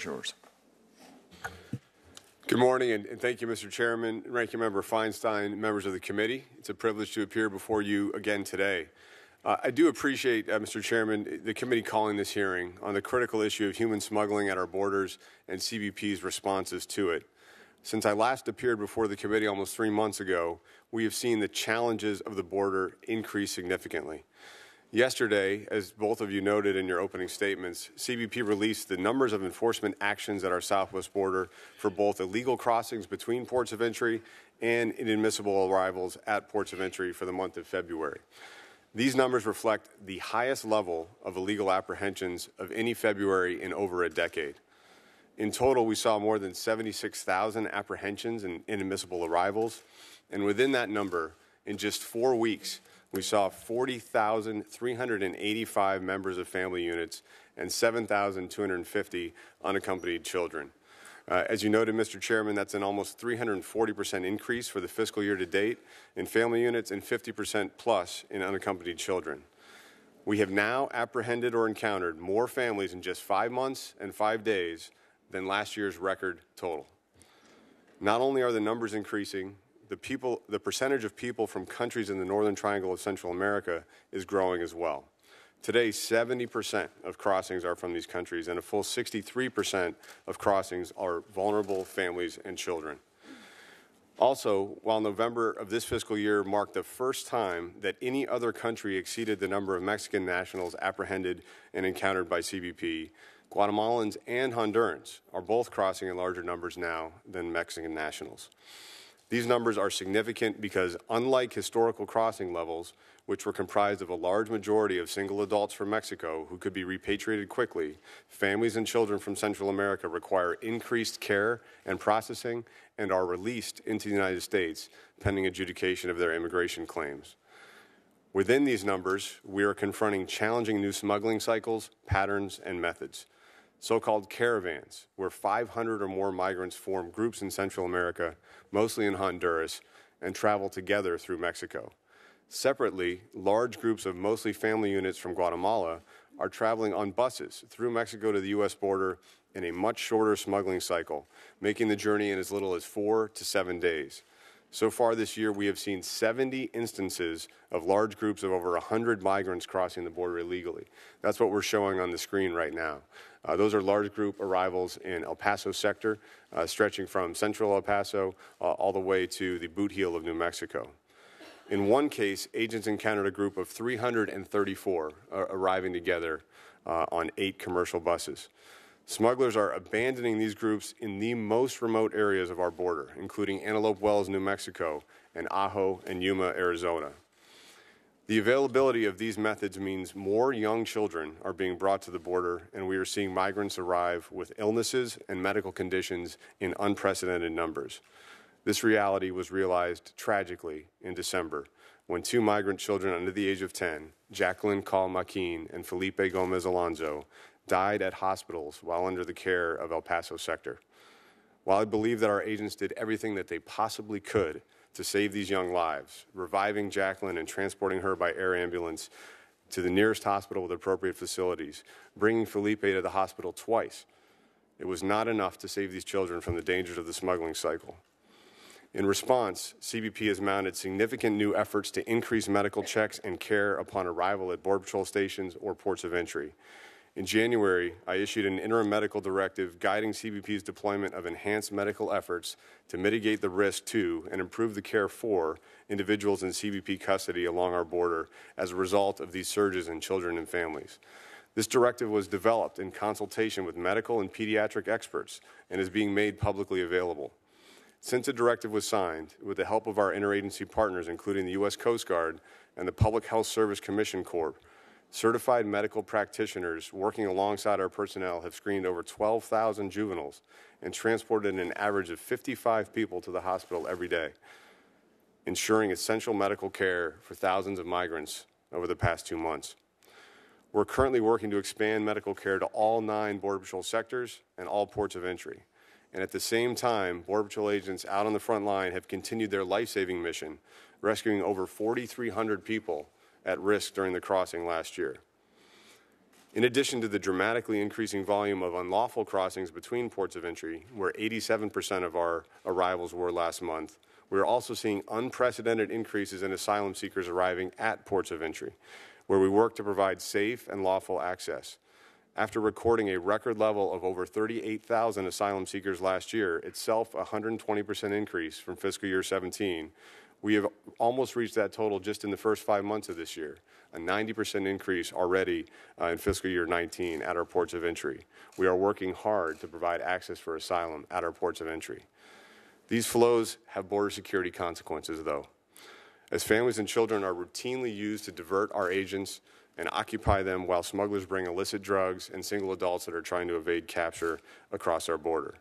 is yours. Good morning, and thank you, Mr. Chairman, Ranking Member Feinstein, members of the committee. It's a privilege to appear before you again today. I do appreciate, Mr. Chairman, the committee calling this hearing on the critical issue of human smuggling at our borders and CBP's responses to it. Since I last appeared before the committee almost 3 months ago, we have seen the challenges of the border increase significantly. Yesterday, as both of you noted in your opening statements, CBP released the numbers of enforcement actions at our southwest border for both illegal crossings between ports of entry and inadmissible arrivals at ports of entry for the month of February. These numbers reflect the highest level of illegal apprehensions of any February in over a decade. In total, we saw more than 76,000 apprehensions and inadmissible arrivals, and within that number, in just 4 weeks, we saw 40,385 members of family units and 7,250 unaccompanied children. As you noted, Mr. Chairman, that's an almost 340% increase for the fiscal year to date in family units and 50% plus in unaccompanied children. We have now apprehended or encountered more families in just 5 months and 5 days than last year's record total. Not only are the numbers increasing, the percentage of people from countries in the Northern Triangle of Central America is growing as well. Today, 70% of crossings are from these countries, and a full 63% of crossings are vulnerable families and children. Also, while November of this fiscal year marked the first time that any other country exceeded the number of Mexican nationals apprehended and encountered by CBP, Guatemalans and Hondurans are both crossing in larger numbers now than Mexican nationals. These numbers are significant because, unlike historical crossing levels, which were comprised of a large majority of single adults from Mexico who could be repatriated quickly, families and children from Central America require increased care and processing and are released into the United States pending adjudication of their immigration claims. Within these numbers, we are confronting challenging new smuggling cycles, patterns, and methods. So-called caravans, where 500 or more migrants form groups in Central America, mostly in Honduras, and travel together through Mexico. Separately, large groups of mostly family units from Guatemala are traveling on buses through Mexico to the U.S. border in a much shorter smuggling cycle, making the journey in as little as 4 to 7 days. So far this year, we have seen 70 instances of large groups of over 100 migrants crossing the border illegally. That's what we're showing on the screen right now. Those are large group arrivals in El Paso sector, stretching from central El Paso all the way to the boot heel of New Mexico. In one case, agents encountered a group of 334 arriving together on 8 commercial buses. Smugglers are abandoning these groups in the most remote areas of our border, including Antelope Wells, New Mexico, and Ajo and Yuma, Arizona. The availability of these methods means more young children are being brought to the border, and we are seeing migrants arrive with illnesses and medical conditions in unprecedented numbers. This reality was realized tragically in December when 2 migrant children under the age of 10, Jacqueline Call Maquin and Felipe Gomez Alonzo, died at hospitals while under the care of El Paso sector. While I believe that our agents did everything that they possibly could to save these young lives, reviving Jacqueline and transporting her by air ambulance to the nearest hospital with appropriate facilities, bringing Felipe to the hospital twice, it was not enough to save these children from the dangers of the smuggling cycle. In response, CBP has mounted significant new efforts to increase medical checks and care upon arrival at Border Patrol stations or ports of entry. In January, I issued an interim medical directive guiding CBP's deployment of enhanced medical efforts to mitigate the risk to and improve the care for individuals in CBP custody along our border as a result of these surges in children and families. This directive was developed in consultation with medical and pediatric experts and is being made publicly available. Since the directive was signed, with the help of our interagency partners, including the U.S. Coast Guard and the Public Health Service Commission Corps, certified medical practitioners working alongside our personnel have screened over 12,000 juveniles and transported an average of 55 people to the hospital every day, ensuring essential medical care for thousands of migrants over the past 2 months. We're currently working to expand medical care to all 9 Border Patrol sectors and all ports of entry. And at the same time, Border Patrol agents out on the front line have continued their life-saving mission, rescuing over 4,300 people at risk during the crossing last year. In addition to the dramatically increasing volume of unlawful crossings between ports of entry, where 87% of our arrivals were last month, we are also seeing unprecedented increases in asylum seekers arriving at ports of entry, where we work to provide safe and lawful access. After recording a record level of over 38,000 asylum seekers last year, itself a 120% increase from fiscal year 17, we have almost reached that total just in the first 5 months of this year, a 90% increase already in fiscal year 19 at our ports of entry. We are working hard to provide access for asylum at our ports of entry. These flows have border security consequences, though, as families and children are routinely used to divert our agents and occupy them while smugglers bring illicit drugs and single adults that are trying to evade capture across our border.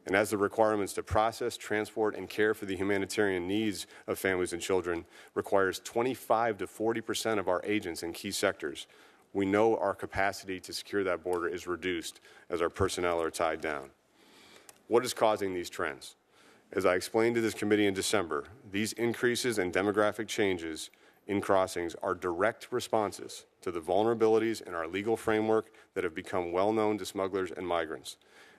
And as the requirements to process, transport, and care for the humanitarian needs of families and children requires 25 to 40% of our agents in key sectors, we know our capacity to secure that border is reduced as our personnel are tied down. What is causing these trends? As I explained to this committee in December, these increases and demographic changes in crossings are direct responses to the vulnerabilities in our legal framework that have become well known to smugglers and migrants.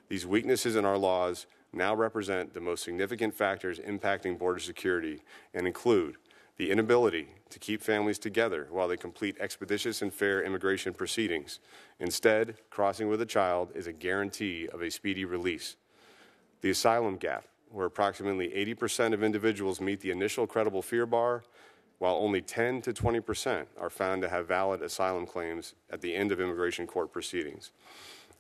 These weaknesses in our laws now represent the most significant factors impacting border security and include the inability to keep families together while they complete expeditious and fair immigration proceedings. Instead, crossing with a child is a guarantee of a speedy release. The asylum gap, where approximately 80% of individuals meet the initial credible fear bar, while only 10 to 20% are found to have valid asylum claims at the end of immigration court proceedings.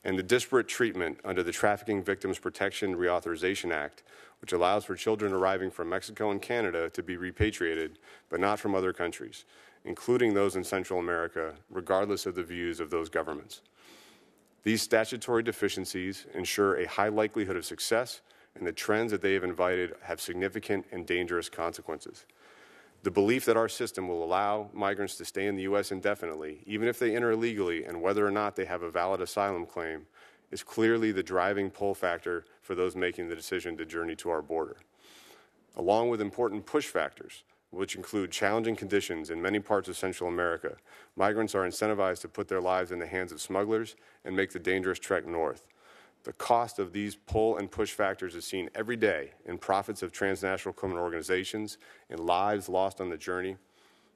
And the disparate treatment under the Trafficking Victims Protection Reauthorization Act, which allows for children arriving from Mexico and Canada to be repatriated, but not from other countries, including those in Central America, regardless of the views of those governments. These statutory deficiencies ensure a high likelihood of success, and the trends that they have invited have significant and dangerous consequences. The belief that our system will allow migrants to stay in the U.S. indefinitely, even if they enter illegally and whether or not they have a valid asylum claim, is clearly the driving pull factor for those making the decision to journey to our border. Along with important push factors, which include challenging conditions in many parts of Central America, migrants are incentivized to put their lives in the hands of smugglers and make the dangerous trek north. The cost of these pull and push factors is seen every day in profits of transnational criminal organizations, in lives lost on the journey,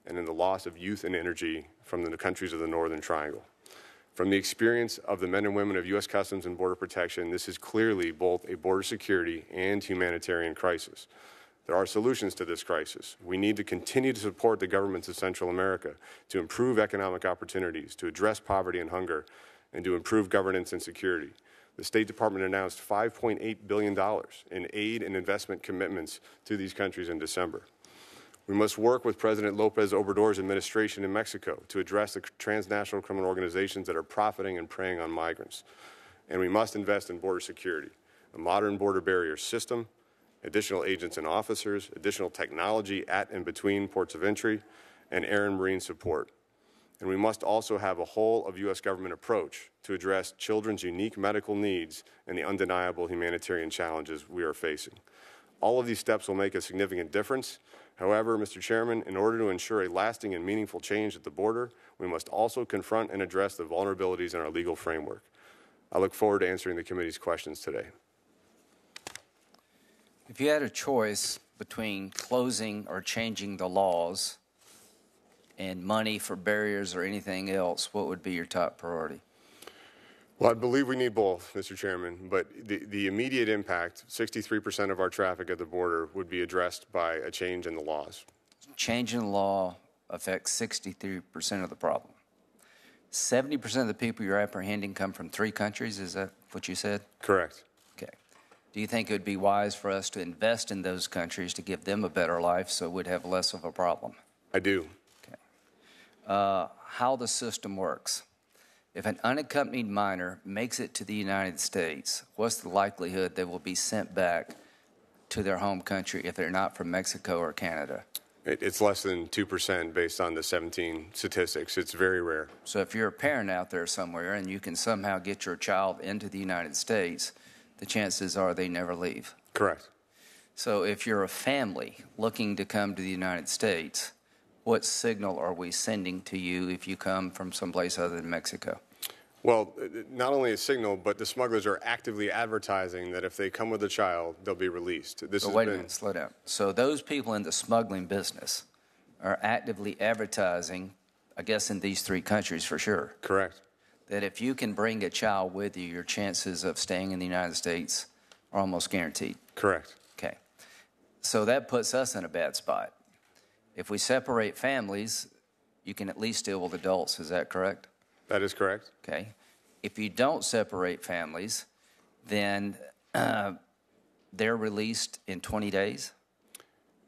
and in the loss of youth and energy from the countries of the Northern Triangle. From the experience of the men and women of U.S. Customs and Border Protection, this is clearly both a border security and humanitarian crisis. There are solutions to this crisis. We need to continue to support the governments of Central America to improve economic opportunities, to address poverty and hunger, and to improve governance and security. The State Department announced $5.8 billion in aid and investment commitments to these countries in December. We must work with President López Obrador's administration in Mexico to address the transnational criminal organizations that are profiting and preying on migrants. And we must invest in border security, a modern border barrier system, additional agents and officers, additional technology at and between ports of entry, and air and marine support. And we must also have a whole of U.S. government approach to address children's unique medical needs and the undeniable humanitarian challenges we are facing. All of these steps will make a significant difference. However, Mr. Chairman, in order to ensure a lasting and meaningful change at the border, we must also confront and address the vulnerabilities in our legal framework. I look forward to answering the committee's questions today. If you had a choice between closing or changing the laws and money for barriers or anything else, what would be your top priority? Well, I believe we need both, Mr. Chairman, but the immediate impact, 63% of our traffic at the border, would be addressed by a change in the laws. Change in the law affects 63% of the problem. 70% of the people you're apprehending come from 3 countries, is that what you said? Correct. Okay. Do you think it would be wise for us to invest in those countries to give them a better life so we'd have less of a problem? I do. How the system works. If an unaccompanied minor makes it to the United States, what's the likelihood they will be sent back to their home country if they're not from Mexico or Canada? It's less than 2% based on the 17 statistics. It's very rare. So if you're a parent out there somewhere and you can somehow get your child into the United States, the chances are they never leave. Correct. So if you're a family looking to come to the United States, what signal are we sending to you if you come from someplace other than Mexico? Well, not only a signal, but the smugglers are actively advertising that if they come with a child, they'll be released. This So has wait a been minute, slow down. So those people in the smuggling business are actively advertising, I guess in these three countries for sure, correct. that if you can bring a child with you, your chances of staying in the United States are almost guaranteed. Correct. Okay. So that puts us in a bad spot. If we separate families, you can at least deal with adults. Is that correct? That is correct. Okay. If you don't separate families, then they're released in 20 days?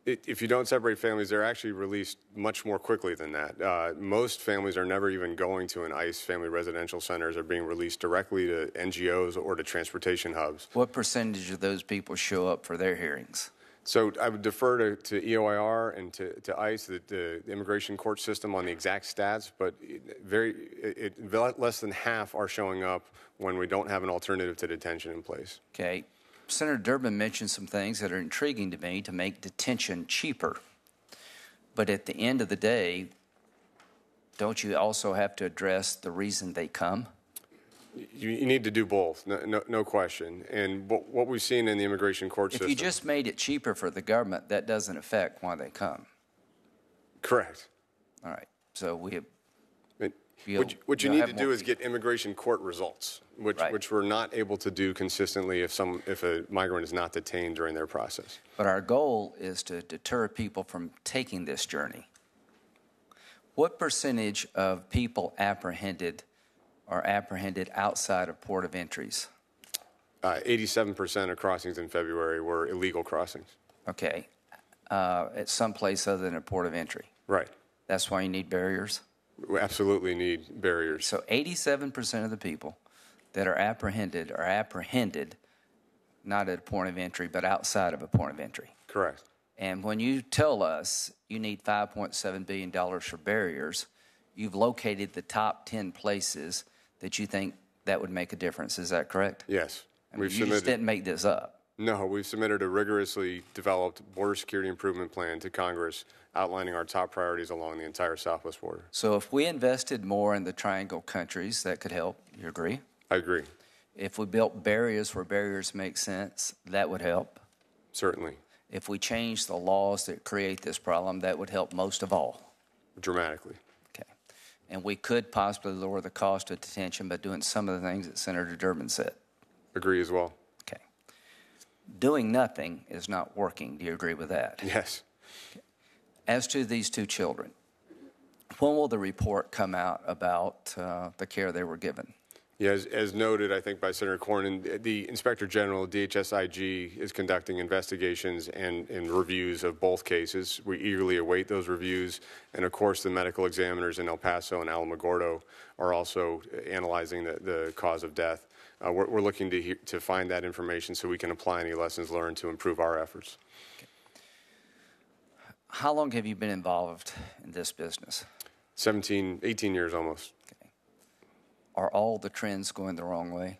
If you don't separate families, they're actually released much more quickly than that. Most families are never even going to an ICE family residential centers. They're being released directly to NGOs or to transportation hubs. What percentage of those people show up for their hearings? So I would defer to EOIR and to ICE, the immigration court system, on the exact stats, but less than half are showing up when we don't have an alternative to detention in place. Okay. Senator Durbin mentioned some things that are intriguing to me to make detention cheaper. But at the end of the day, don't you also have to address the reason they come? You need to do both, no question. And what we've seen in the immigration court system... If you just made it cheaper for the government, that doesn't affect why they come. Correct. All right. So we have... What you need to do is get immigration court results, which we're not able to do consistently if a migrant is not detained during their process. But our goal is to deter people from taking this journey. What percentage of people apprehended are apprehended outside of port of entries? 87% of crossings in February were illegal crossings. Okay. At some place other than a port of entry? Right. That's why you need barriers? We absolutely need barriers. So 87% of the people that are apprehended not at a point of entry, but outside of a point of entry. Correct. And when you tell us you need $5.7 billion for barriers, you've located the top 10 places that you think that would make a difference. Is that correct? Yes. You just didn't make this up. No, we've submitted a rigorously developed border security improvement plan to Congress outlining our top priorities along the entire southwest border. So if we invested more in the triangle countries, that could help. You agree? I agree. If we built barriers where barriers make sense, that would help. Certainly. If we changed the laws that create this problem, that would help most of all. Dramatically. Okay. And we could possibly lower the cost of detention by doing some of the things that Senator Durbin said. Agree as well. Okay. Doing nothing is not working. Do you agree with that? Yes. Okay. As to these two children, when will the report come out about the care they were given? Yeah, as noted, I think, by Senator Cornyn, the Inspector General, DHSIG, is conducting investigations and reviews of both cases. We eagerly await those reviews. And, of course, the medical examiners in El Paso and Alamogordo are also analyzing the cause of death. We're looking to find that information so we can apply any lessons learned to improve our efforts. Okay. How long have you been involved in this business? 18 years almost. Okay. Are all the trends going the wrong way?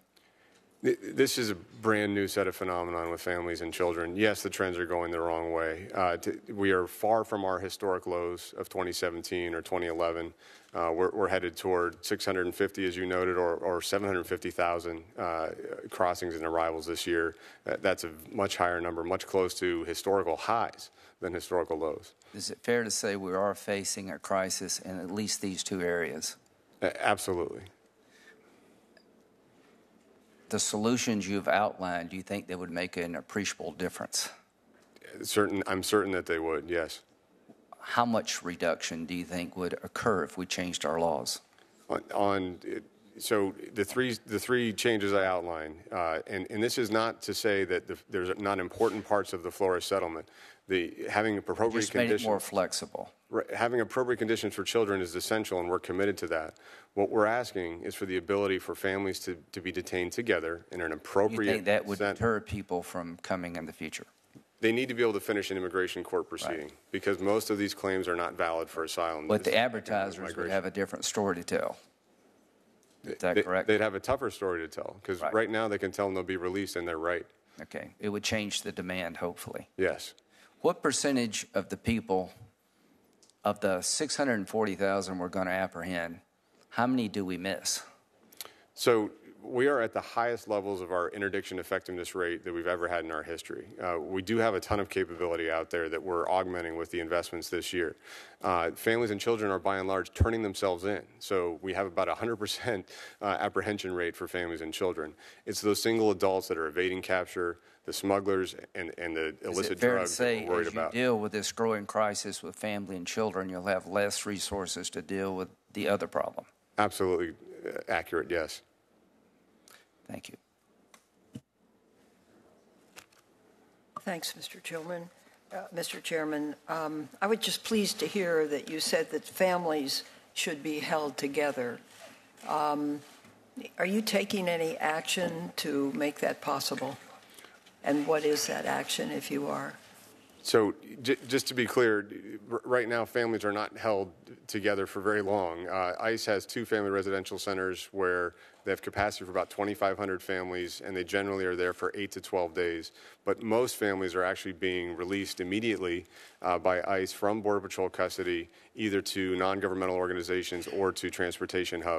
This is a brand new set of phenomenon with families and children. Yes, the trends are going the wrong way. We are far from our historic lows of 2017 or 2011. We're headed toward 650, as you noted, or 750,000 crossings and arrivals this year. That's a much higher number, much close to historical highs than historical lows. Is it fair to say we are facing a crisis in at least these two areas? Absolutely. The solutions you've outlined, do you think they would make an appreciable difference? I'm certain that they would, yes. How much reduction do you think would occur if we changed our laws? So the three changes I outlined, and this is not to say that there's not important parts of the Flores settlement. Having appropriate Just made it more flexible. Having appropriate conditions for children is essential, and we're committed to that. What we're asking is for the ability for families to be detained together in an appropriate... You think that would deter people from coming in the future? They need to be able to finish an immigration court proceeding because most of these claims are not valid for asylum. But the advertisers would have a different story to tell. Is that correct? They'd have a tougher story to tell because right now they can tell them they'll be released and they're right. Okay. It would change the demand, hopefully. Yes. What percentage of the people, of the 640,000 we're going to apprehend, how many do we miss? So we are at the highest levels of our interdiction effectiveness rate that we've ever had in our history. We do have a ton of capability out there that we're augmenting with the investments this year. Families and children are by and large turning themselves in. So we have about 100% apprehension rate for families and children. It's those single adults that are evading capture, the smugglers, and the illicit drugs that we're worried about. As you deal with this growing crisis with family and children, you'll have less resources to deal with the other problem? Absolutely accurate, yes. Thank you. Thanks, Mr. Chairman. Mr. Chairman, I was just pleased to hear that you said that families should be held together. Are you taking any action to make that possible? And what is that action, if you are? So just to be clear, right now families are not held together for very long. ICE has 2 family residential centers where they have capacity for about 2,500 families, and they generally are there for 8 to 12 days. But most families are actually being released immediately by ICE from Border Patrol custody, either to non-governmental organizations or to transportation hubs.